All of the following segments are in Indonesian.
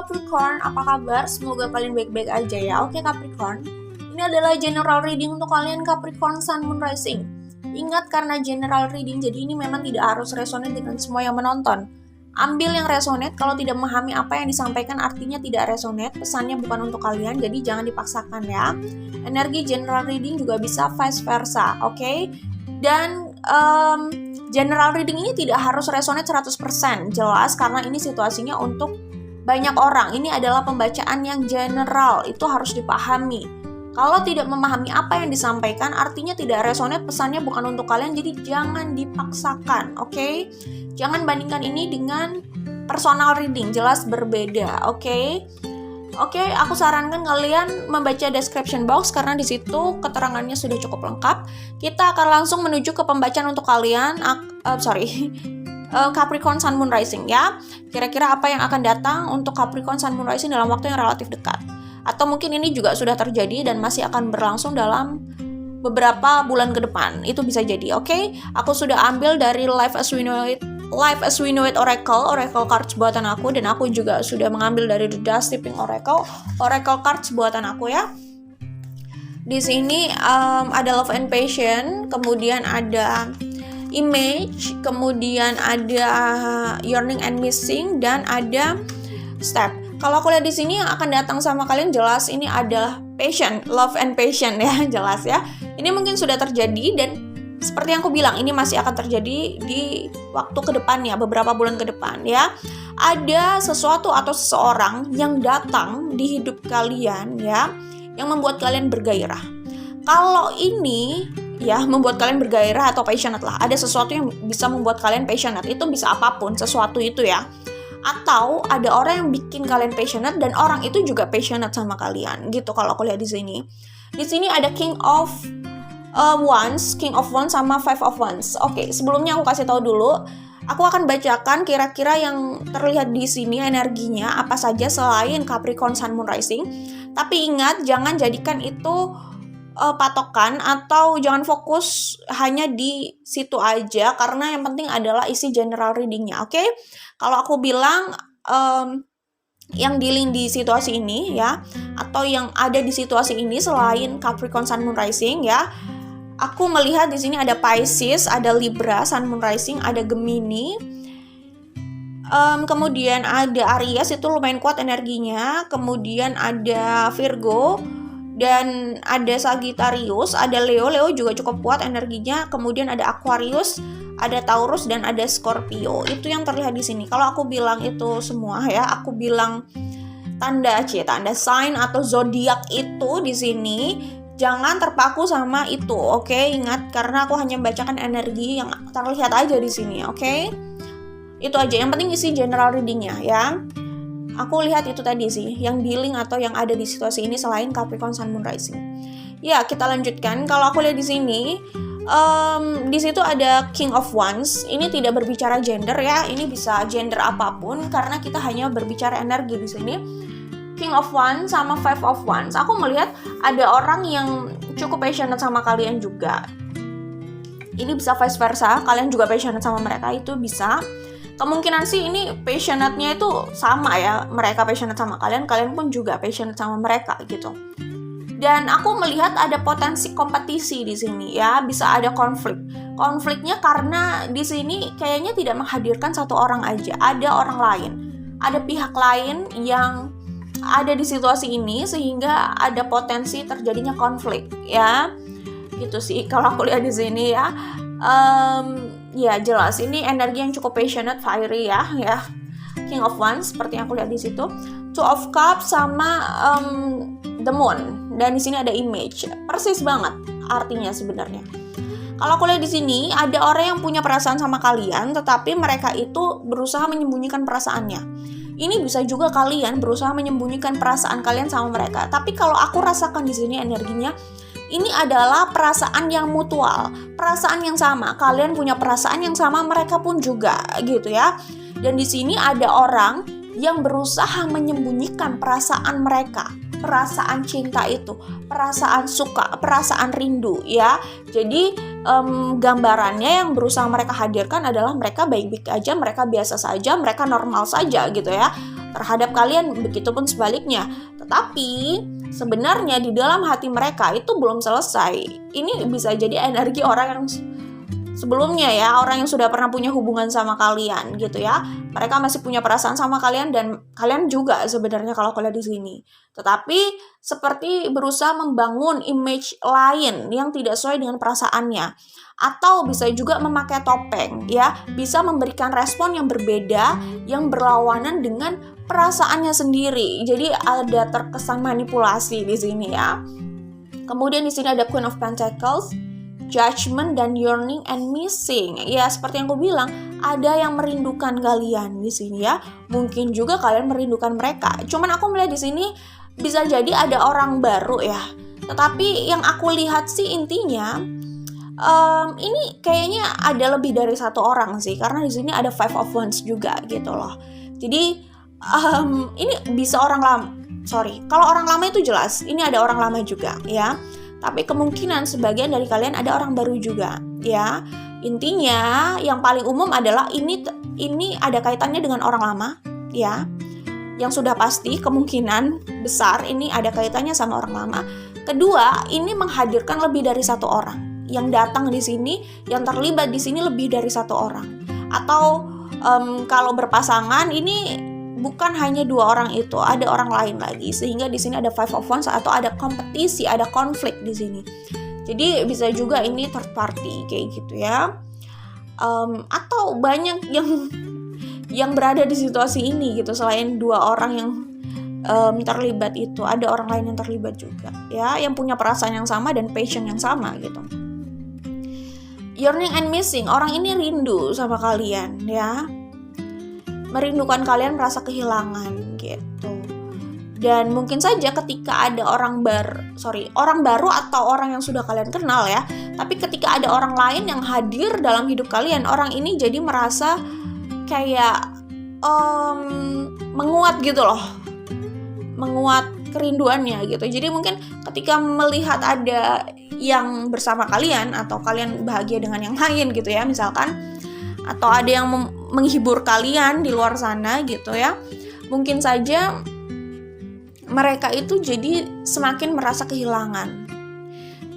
Capricorn, apa kabar? Semoga kalian baik-baik aja ya. Oke Capricorn, ini adalah general reading untuk kalian Capricorn Sun Moon Rising. Ingat, karena general reading, jadi ini memang tidak harus resonate dengan semua yang menonton. Ambil yang resonate, kalau tidak memahami apa yang disampaikan artinya tidak resonate, pesannya bukan untuk kalian, jadi jangan dipaksakan ya. Energi general reading juga bisa vice versa, oke? Dan general reading ini tidak harus resonate 100%, jelas, karena ini situasinya untuk banyak orang. Ini adalah pembacaan yang general, itu harus dipahami. Kalau tidak memahami apa yang disampaikan, artinya tidak resonate, pesannya bukan untuk kalian, jadi jangan dipaksakan, oke? Jangan bandingkan ini dengan personal reading, jelas berbeda, oke? Oke, aku sarankan kalian membaca description box karena di situ keterangannya sudah cukup lengkap. Kita akan langsung menuju ke pembacaan untuk kalian, Capricorn Sun Moon Rising ya. Kira-kira apa yang akan datang untuk Capricorn Sun Moon Rising dalam waktu yang relatif dekat. Atau mungkin ini juga sudah terjadi dan masih akan berlangsung dalam beberapa bulan ke depan. Itu bisa jadi, oke? Aku sudah ambil dari Life as We Know It Oracle cards buatan aku, dan aku juga sudah mengambil dari The Dust Tipping Oracle cards buatan aku ya. Di sini ada Love and Passion, kemudian ada Image, kemudian ada Yearning and Missing, dan ada Step. Kalau aku lihat di sini yang akan datang sama kalian jelas ini adalah passion, love and passion ya, jelas ya. Ini mungkin sudah terjadi dan seperti yang aku bilang, ini masih akan terjadi di waktu ke depannya, beberapa bulan ke depan ya. Ada sesuatu atau seseorang yang datang di hidup kalian ya, yang membuat kalian bergairah. Kalau ini ya membuat kalian bergairah atau passionate lah, ada sesuatu yang bisa membuat kalian passionate, itu bisa apapun sesuatu itu ya. Atau ada orang yang bikin kalian passionate dan orang itu juga passionate sama kalian gitu. Kalau aku lihat di sini. Di sini ada King of Wands sama Five of Wands. Oke, sebelumnya aku kasih tahu dulu. Aku akan bacakan kira-kira yang terlihat di sini energinya apa saja selain Capricorn Sun Moon Rising. Tapi ingat, jangan jadikan itu patokan atau jangan fokus hanya di situ aja, karena yang penting adalah isi general readingnya, oke? Kalau aku bilang yang dealing di situasi ini ya, atau yang ada di situasi ini selain Capricorn Sun Moon Rising ya, aku melihat di sini ada Pisces, ada Libra Sun Moon Rising, ada Gemini, kemudian ada Aries, itu lumayan kuat energinya, kemudian ada Virgo, dan ada Sagittarius, ada Leo juga cukup kuat energinya, kemudian ada Aquarius, ada Taurus, dan ada Scorpio. Itu yang terlihat di sini. Kalau aku bilang itu semua ya, aku bilang tanda sign atau zodiak itu di sini, jangan terpaku sama itu, oke? Ingat, karena aku hanya membacakan energi yang terlihat aja di sini, oke? Itu aja, yang penting isi general readingnya ya. Aku lihat itu tadi sih, yang dealing atau yang ada di situasi ini selain Capricorn Sun Moon Rising. Ya, kita lanjutkan. Kalau aku lihat di sini, di situ ada King of Wands. Ini tidak berbicara gender ya, ini bisa gender apapun karena kita hanya berbicara energi di sini. King of Wands sama Five of Wands. Aku melihat ada orang yang cukup passionate sama kalian juga. Ini bisa vice versa, kalian juga passionate sama mereka, itu bisa. Kemungkinan sih ini passionate-nya itu sama ya, mereka passionate sama kalian, kalian pun juga passionate sama mereka gitu. Dan aku melihat ada potensi kompetisi di sini ya, bisa ada konflik. Konfliknya karena di sini kayaknya tidak menghadirkan satu orang aja, ada orang lain. Ada pihak lain yang ada di situasi ini sehingga ada potensi terjadinya konflik ya. Gitu sih kalau aku lihat di sini ya. Ya jelas ini energi yang cukup passionate, fiery ya. King of Wands seperti yang aku lihat di situ. Two of Cups sama the Moon, dan di sini ada Image. Persis banget artinya sebenarnya. Kalau aku lihat di sini ada orang yang punya perasaan sama kalian, tetapi mereka itu berusaha menyembunyikan perasaannya. Ini bisa juga kalian berusaha menyembunyikan perasaan kalian sama mereka. Tapi kalau aku rasakan di sini energinya, ini adalah perasaan yang mutual, perasaan yang sama. Kalian punya perasaan yang sama, mereka pun juga gitu ya. Dan di sini ada orang yang berusaha menyembunyikan perasaan mereka, perasaan cinta itu, perasaan suka, perasaan rindu ya. Jadi gambarannya yang berusaha mereka hadirkan adalah mereka baik-baik aja, mereka biasa saja, mereka normal saja gitu ya. terhadap kalian, begitupun sebaliknya. Tetapi sebenarnya di dalam hati mereka itu belum selesai. Ini bisa jadi energi orang yang sebelumnya ya, orang yang sudah pernah punya hubungan sama kalian gitu ya. Mereka masih punya perasaan sama kalian dan kalian juga sebenarnya kalau kalian di sini. Tetapi seperti berusaha membangun image lain yang tidak sesuai dengan perasaannya. Atau bisa juga memakai topeng ya, bisa memberikan respon yang berbeda, yang berlawanan dengan perasaannya sendiri. Jadi ada terkesan manipulasi di sini ya. Kemudian di sini ada Queen of Pentacles, Judgment, dan Yearning and Missing. Ya, seperti yang aku bilang, ada yang merindukan kalian di sini ya. Mungkin juga kalian merindukan mereka. Cuman aku melihat di sini bisa jadi ada orang baru ya. Tetapi yang aku lihat sih intinya ini kayaknya ada lebih dari satu orang sih, karena di sini ada Five of Wands juga gitu loh. Jadi ini bisa orang lama. Kalau orang lama itu jelas, ini ada orang lama juga ya. Tapi kemungkinan sebagian dari kalian ada orang baru juga ya. Intinya yang paling umum adalah ini ada kaitannya dengan orang lama ya. Yang sudah pasti kemungkinan besar ini ada kaitannya sama orang lama. Kedua, ini menghadirkan lebih dari satu orang. Yang datang di sini, yang terlibat di sini lebih dari satu orang. Atau kalau berpasangan ini bukan hanya dua orang itu, ada orang lain lagi, sehingga di sini ada Five of Wands atau ada kompetisi, ada konflik di sini. Jadi bisa juga ini third party kayak gitu ya, atau banyak yang berada di situasi ini gitu. Selain dua orang yang terlibat itu, ada orang lain yang terlibat juga ya, yang punya perasaan yang sama dan passion yang sama gitu. Yearning and Missing, orang ini rindu sama kalian ya, merindukan kalian, merasa kehilangan gitu. Dan mungkin saja ketika ada orang baru atau orang yang sudah kalian kenal ya, tapi ketika ada orang lain yang hadir dalam hidup kalian, orang ini jadi merasa kayak menguat gitu loh, menguat kerinduannya gitu. Jadi mungkin ketika melihat ada yang bersama kalian atau kalian bahagia dengan yang lain gitu ya misalkan, atau ada yang menghibur kalian di luar sana gitu ya, mungkin saja mereka itu jadi semakin merasa kehilangan.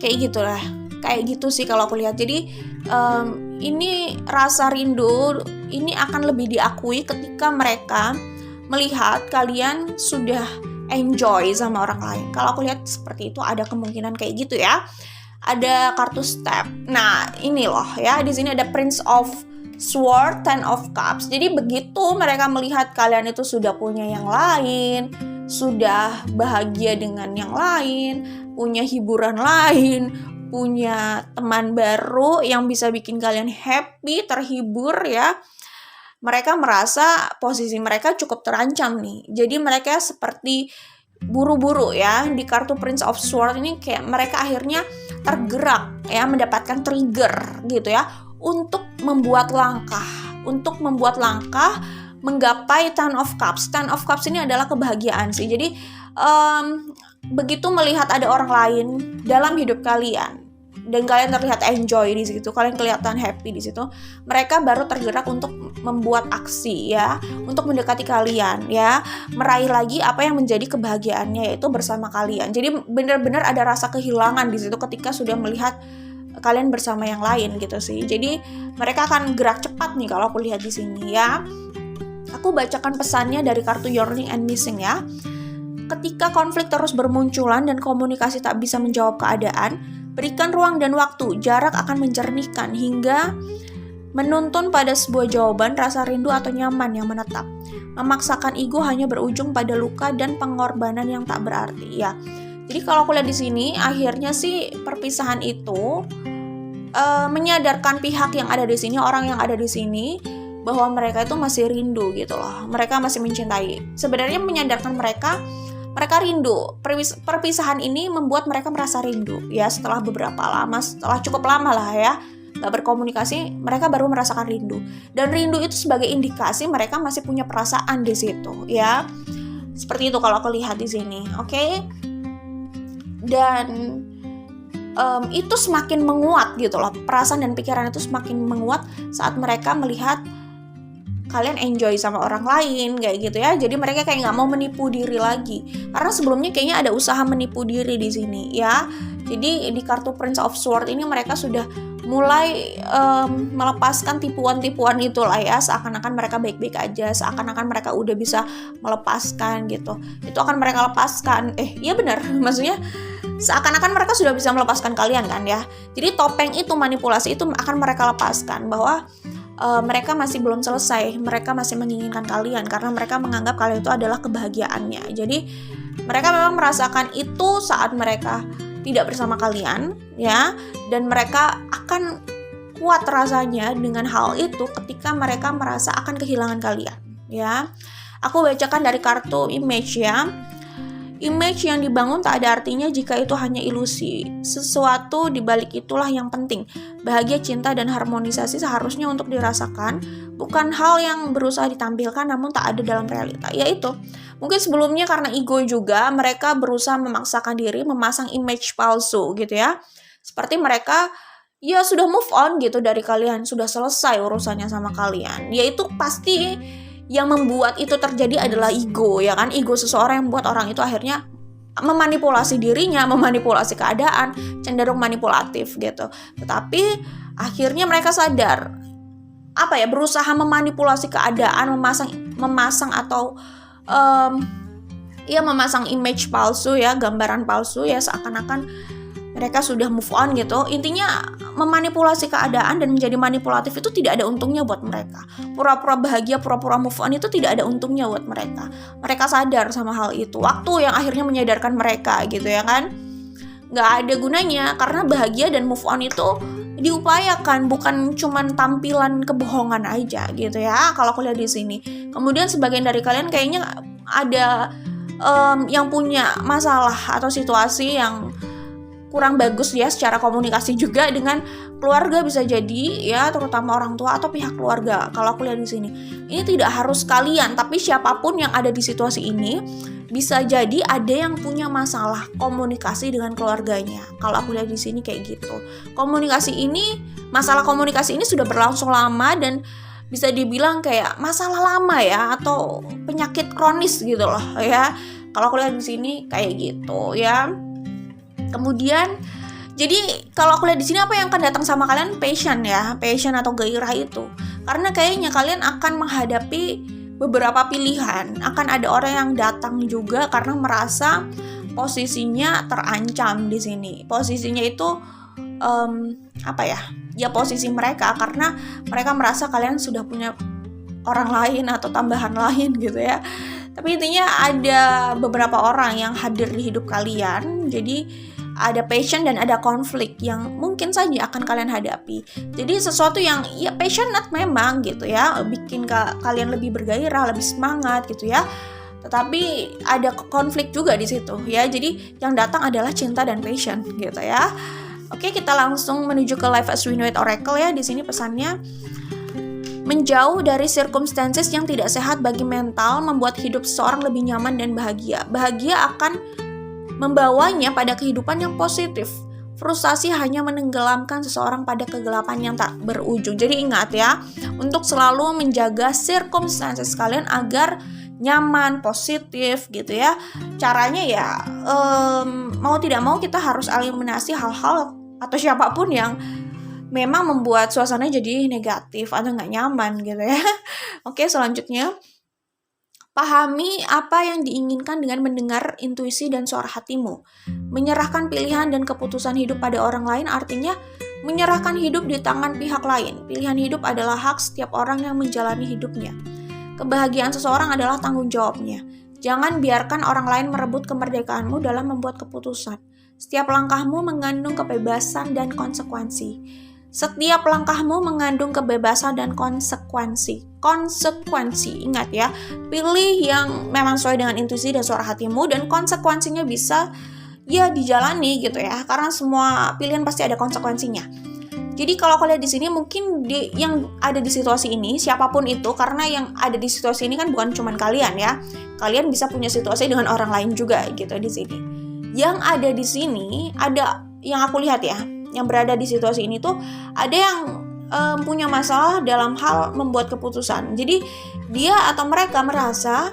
Kayak gitu sih kalau aku lihat. Jadi ini rasa rindu ini akan lebih diakui ketika mereka melihat kalian sudah enjoy sama orang lain. Kalau aku lihat seperti itu, ada kemungkinan kayak gitu ya. Ada kartu step. Nah, ini loh ya, di sini ada Prince of Sword, Ten of Cups. Jadi begitu mereka melihat kalian itu sudah punya yang lain, sudah bahagia dengan yang lain, punya hiburan lain, punya teman baru yang bisa bikin kalian happy, terhibur ya, mereka merasa posisi mereka cukup terancam nih. Jadi mereka seperti buru-buru ya. Di kartu Prince of Sword ini kayak mereka akhirnya tergerak ya, mendapatkan trigger gitu ya, untuk membuat langkah menggapai Ten of Cups. Ten of Cups ini adalah kebahagiaan sih. Jadi begitu melihat ada orang lain dalam hidup kalian dan kalian terlihat enjoy di situ, kalian kelihatan happy di situ, mereka baru tergerak untuk membuat aksi ya, untuk mendekati kalian ya, meraih lagi apa yang menjadi kebahagiaannya, yaitu bersama kalian. Jadi benar-benar ada rasa kehilangan di situ ketika sudah melihat kalian bersama yang lain gitu sih. Jadi mereka akan gerak cepat nih kalau aku lihat di sini ya. Aku bacakan pesannya dari kartu Yearning and Missing ya. Ketika konflik terus bermunculan dan komunikasi tak bisa menjawab keadaan, berikan ruang dan waktu. Jarak akan menjernihkan hingga menuntun pada sebuah jawaban, rasa rindu atau nyaman yang menetap. Memaksakan ego hanya berujung pada luka dan pengorbanan yang tak berarti ya. Jadi kalau aku lihat di sini, akhirnya sih perpisahan itu menyadarkan pihak yang ada di sini, orang yang ada di sini, bahwa mereka itu masih rindu gitu loh. Mereka masih mencintai. Sebenarnya menyadarkan mereka rindu. Perpisahan ini membuat mereka merasa rindu ya, setelah cukup lama lah ya gak berkomunikasi, mereka baru merasakan rindu. Dan rindu itu sebagai indikasi mereka masih punya perasaan di situ ya. Seperti itu kalau aku lihat di sini, oke? Dan itu semakin menguat gitu loh, perasaan dan pikiran itu semakin menguat saat mereka melihat kalian enjoy sama orang lain kayak gitu ya. Jadi mereka kayak nggak mau menipu diri lagi, karena sebelumnya kayaknya ada usaha menipu diri di sini ya. Jadi di kartu Prince of Swords ini mereka sudah mulai melepaskan tipuan-tipuan itulah ya, seakan-akan mereka baik-baik aja, seakan-akan mereka udah bisa melepaskan gitu. Itu akan mereka lepaskan. Iya benar, maksudnya seakan-akan mereka sudah bisa melepaskan kalian kan ya. Jadi topeng itu, manipulasi itu akan mereka lepaskan, bahwa mereka masih belum selesai, mereka masih menginginkan kalian karena mereka menganggap kalian itu adalah kebahagiaannya. Jadi mereka memang merasakan itu saat mereka tidak bersama kalian ya, dan mereka akan kuat rasanya dengan hal itu ketika mereka merasa akan kehilangan kalian ya. Aku bacakan dari kartu image ya. Image yang dibangun tak ada artinya jika itu hanya ilusi. Sesuatu di balik itulah yang penting. Bahagia, cinta, dan harmonisasi seharusnya untuk dirasakan, bukan hal yang berusaha ditampilkan namun tak ada dalam realita. Yaitu, mungkin sebelumnya karena ego juga, mereka berusaha memaksakan diri, memasang image palsu gitu ya. Seperti mereka ya sudah move on gitu dari kalian, sudah selesai urusannya sama kalian. Yaitu pasti yang membuat itu terjadi adalah ego ya kan. Ego seseorang yang membuat orang itu akhirnya memanipulasi dirinya, memanipulasi keadaan, cenderung manipulatif gitu. Tetapi akhirnya mereka sadar, berusaha memanipulasi keadaan, memasang atau memasang image palsu ya, gambaran palsu ya, seakan-akan mereka sudah move on gitu. Intinya memanipulasi keadaan dan menjadi manipulatif itu tidak ada untungnya buat mereka. Pura-pura bahagia, pura-pura move on itu tidak ada untungnya buat mereka. Mereka sadar sama hal itu. Waktu yang akhirnya menyadarkan mereka gitu ya kan. Nggak ada gunanya, karena bahagia dan move on itu diupayakan, bukan cuman tampilan kebohongan aja gitu ya. Kalau aku lihat di sini. Kemudian sebagian dari kalian kayaknya ada yang punya masalah atau situasi yang kurang bagus ya secara komunikasi juga dengan keluarga, bisa jadi ya, terutama orang tua atau pihak keluarga. Kalau aku lihat di sini, ini tidak harus kalian, tapi siapapun yang ada di situasi ini bisa jadi ada yang punya masalah komunikasi dengan keluarganya. Kalau aku lihat di sini kayak gitu. Masalah komunikasi ini sudah berlangsung lama dan bisa dibilang kayak masalah lama ya, atau penyakit kronis gitu loh ya. Kalau aku lihat di sini kayak gitu ya. Kemudian, jadi kalau aku lihat di sini apa yang akan datang sama kalian, passion atau gairah itu. Karena kayaknya kalian akan menghadapi beberapa pilihan. Akan ada orang yang datang juga karena merasa posisinya terancam di sini. Posisinya itu posisi mereka, karena mereka merasa kalian sudah punya orang lain atau tambahan lain gitu ya. Tapi intinya ada beberapa orang yang hadir di hidup kalian. Jadi ada passion dan ada konflik yang mungkin saja akan kalian hadapi. Jadi sesuatu yang ya passionate memang gitu ya, bikin kalian lebih bergairah, lebih semangat gitu ya. Tetapi ada konflik juga di situ ya. Jadi yang datang adalah cinta dan passion gitu ya. Oke, kita langsung menuju ke Life as We Know It Oracle ya. Di sini pesannya, menjauh dari circumstances yang tidak sehat bagi mental membuat hidup seseorang lebih nyaman dan bahagia. Bahagia akan membawanya pada kehidupan yang positif. Frustasi hanya menenggelamkan seseorang pada kegelapan yang tak berujung. Jadi ingat ya, untuk selalu menjaga circumstances kalian agar nyaman, positif gitu ya. Caranya ya, mau tidak mau kita harus eliminasi hal-hal atau siapapun yang memang membuat suasana jadi negatif atau nggak nyaman gitu ya. Oke, selanjutnya, pahami apa yang diinginkan dengan mendengar intuisi dan suara hatimu. Menyerahkan pilihan dan keputusan hidup pada orang lain artinya menyerahkan hidup di tangan pihak lain. Pilihan hidup adalah hak setiap orang yang menjalani hidupnya. Kebahagiaan seseorang adalah tanggung jawabnya. Jangan biarkan orang lain merebut kemerdekaanmu dalam membuat keputusan. Setiap langkahmu mengandung kebebasan dan konsekuensi. Setiap langkahmu mengandung kebebasan dan konsekuensi. Ingat ya, pilih yang memang sesuai dengan intuisi dan suara hatimu, dan konsekuensinya bisa ya dijalani gitu ya, karena semua pilihan pasti ada konsekuensinya. Jadi kalau kalian di sini mungkin yang ada di situasi ini, siapapun itu, karena yang ada di situasi ini kan bukan cuma kalian ya, kalian bisa punya situasi dengan orang lain juga gitu di sini. Yang ada di sini, ada yang aku lihat ya, yang berada di situasi ini tuh ada yang punya masalah dalam hal membuat keputusan. Jadi dia atau mereka merasa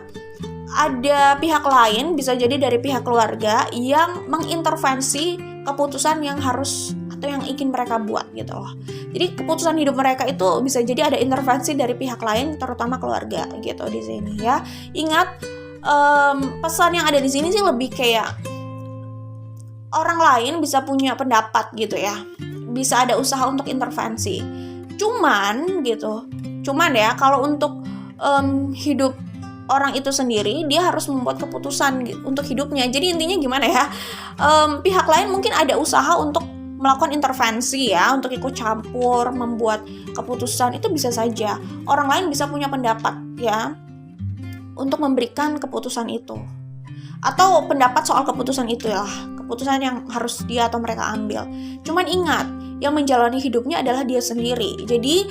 ada pihak lain, bisa jadi dari pihak keluarga, yang mengintervensi keputusan yang harus atau yang ingin mereka buat gitu loh. Jadi keputusan hidup mereka itu bisa jadi ada intervensi dari pihak lain, terutama keluarga gitu di sini ya. Ingat, pesan yang ada di sini sih lebih kayak orang lain bisa punya pendapat gitu ya, bisa ada usaha untuk intervensi. Cuman ya kalau untuk hidup orang itu sendiri, dia harus membuat keputusan untuk hidupnya. Jadi intinya gimana ya, pihak lain mungkin ada usaha untuk melakukan intervensi ya, untuk ikut campur membuat keputusan, itu bisa saja. Orang lain bisa punya pendapat ya untuk memberikan keputusan itu, atau pendapat soal keputusan itu ya, keputusan yang harus dia atau mereka ambil. Cuman ingat, yang menjalani hidupnya adalah dia sendiri. Jadi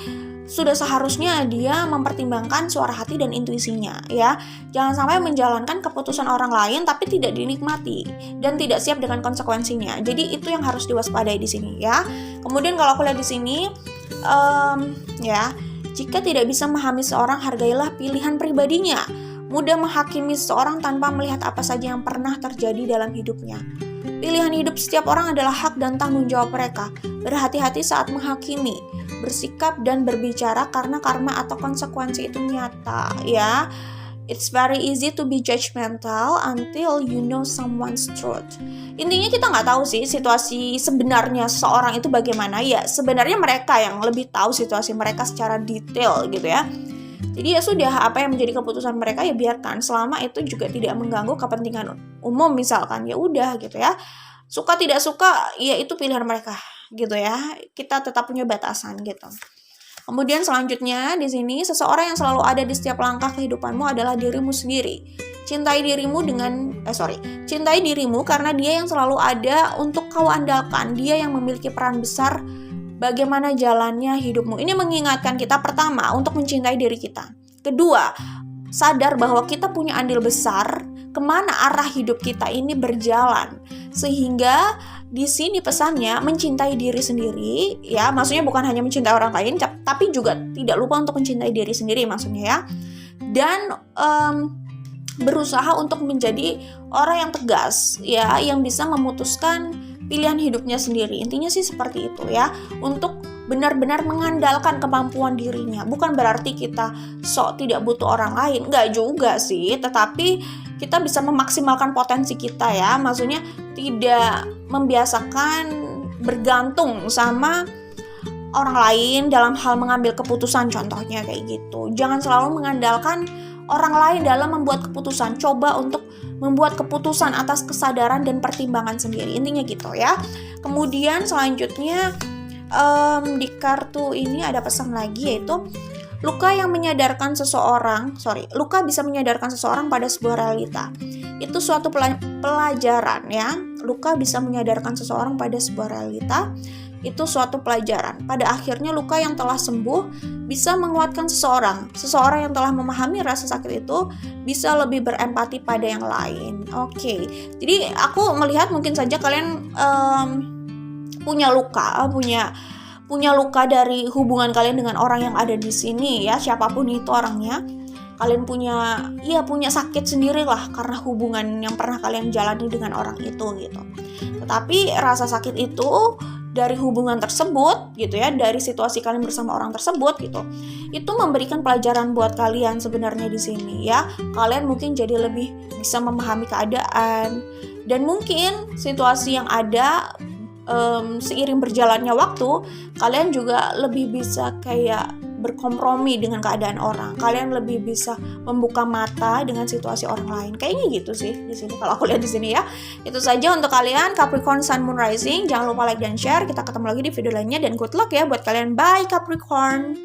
sudah seharusnya dia mempertimbangkan suara hati dan intuisinya ya. Jangan sampai menjalankan keputusan orang lain tapi tidak dinikmati dan tidak siap dengan konsekuensinya. Jadi itu yang harus diwaspadai di sini ya. Kemudian kalau aku lihat di sini ya, jika tidak bisa memahami seorang, hargailah pilihan pribadinya. Mudah menghakimi seseorang tanpa melihat apa saja yang pernah terjadi dalam hidupnya. Pilihan hidup setiap orang adalah hak dan tanggung jawab mereka. Berhati-hati saat menghakimi, bersikap dan berbicara karena karma atau konsekuensi itu nyata ya. It's very easy to be judgmental until you know someone's truth. Intinya kita nggak tahu sih situasi sebenarnya seseorang itu bagaimana ya. Sebenarnya mereka yang lebih tahu situasi mereka secara detail gitu ya. Jadi ya sudah, apa yang menjadi keputusan mereka ya biarkan, selama itu juga tidak mengganggu kepentingan umum misalkan, ya udah gitu ya. Suka tidak suka ya itu pilihan mereka gitu ya. Kita tetap punya batasan gitu. Kemudian selanjutnya di sini, seseorang yang selalu ada di setiap langkah kehidupanmu adalah dirimu sendiri. Cintai dirimu karena dia yang selalu ada untuk kau andalkan. Dia yang memiliki peran besar bagaimana jalannya hidupmu. Ini mengingatkan kita, pertama, untuk mencintai diri kita. Kedua, sadar bahwa kita punya andil besar kemana arah hidup kita ini berjalan. Sehingga di sini pesannya mencintai diri sendiri, ya, maksudnya bukan hanya mencintai orang lain, tapi juga tidak lupa untuk mencintai diri sendiri maksudnya ya. Dan berusaha untuk menjadi orang yang tegas, ya, yang bisa memutuskan pilihan hidupnya sendiri. Intinya sih seperti itu ya, untuk benar-benar mengandalkan kemampuan dirinya. Bukan berarti kita sok tidak butuh orang lain, enggak juga sih, tetapi kita bisa memaksimalkan potensi kita ya, maksudnya tidak membiasakan bergantung sama orang lain dalam hal mengambil keputusan, contohnya kayak gitu. Jangan selalu mengandalkan orang lain dalam membuat keputusan. Coba untuk membuat keputusan atas kesadaran dan pertimbangan sendiri. Intinya gitu ya. Kemudian selanjutnya di kartu ini ada pesan lagi, yaitu luka bisa menyadarkan seseorang pada sebuah realita. Itu suatu pelajaran ya. Luka bisa menyadarkan seseorang pada sebuah realita. Itu suatu pelajaran. Pada akhirnya luka yang telah sembuh bisa menguatkan seseorang. Seseorang yang telah memahami rasa sakit itu bisa lebih berempati pada yang lain. Oke. Jadi aku melihat mungkin saja kalian punya luka dari hubungan kalian dengan orang yang ada di sini ya, siapapun itu orangnya. Kalian punya sakit sendiri lah karena hubungan yang pernah kalian jalani dengan orang itu gitu. Tetapi rasa sakit itu dari hubungan tersebut gitu ya, dari situasi kalian bersama orang tersebut gitu, itu memberikan pelajaran buat kalian sebenarnya di sini ya. Kalian mungkin jadi lebih bisa memahami keadaan, dan mungkin situasi yang ada seiring berjalannya waktu, kalian juga lebih bisa kayak berkompromi dengan keadaan orang. Kalian lebih bisa membuka mata dengan situasi orang lain. Kayaknya gitu sih di sini kalau aku lihat di sini ya. Itu saja untuk kalian Capricorn Sun Moon Rising. Jangan lupa like dan share. Kita ketemu lagi di video lainnya, dan good luck ya buat kalian. Bye Capricorn.